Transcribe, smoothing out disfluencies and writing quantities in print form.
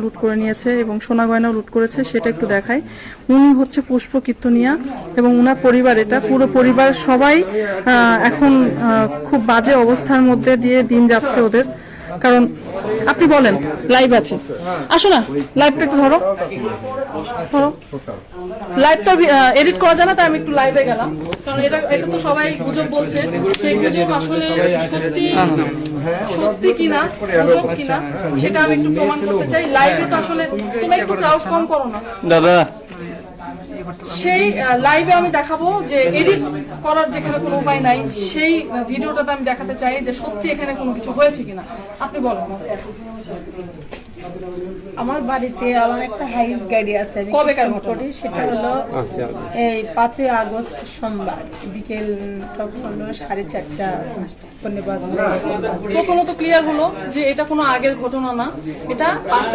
লুট করে নিয়েছে এবং সোনা গয়নাও লুট করেছে, সেটা একটু দেখাই। উনি হচ্ছে পুষ্প কীর্তনিয়া এবং উনার পরিবার, এটা পুরো পরিবার সবাই এখন খুব বাজে অবস্থার মধ্যে দিয়ে দিন যাচ্ছে ওদের। কারণ আপনি বলেন, লাইভ আছে, আসো না, লাইভটা একটু ধরো ধরো, লাইভটা এডিট করা যায় না, তাই আমি একটু লাইভে গেলাম। কারণ এটা এটা তো সবাই গুজব বলছে, সেই গুজব আসলে সত্যি কিনা, গুজব কিনা, সেটা আমি একটু প্রমাণ করতে চাই। লাইভে তো আসলে তোমরা একটু ক্রাউড কম করো না দাদা। সেই লাইভে আমি দেখাবো যে এডিট করার যেখানে কোনো উপায় নাই, সেই ভিডিওটাতে আমি দেখাতে চাই যে সত্যি এখানে কোনো কিছু হয়েছে কিনা। আপনি বলুন। আমার বাড়িতে আমার একটা হাইস গাড়ি আছে, আমি কবেকার করি, সেটা হলো এই 5ই আগস্ট সোমবার বিকেল হলো 4:30 বাজে। প্রথমত ক্লিয়ার হলো যে এটা কোনো আগের ঘটনা না, এটা 5 তারিখ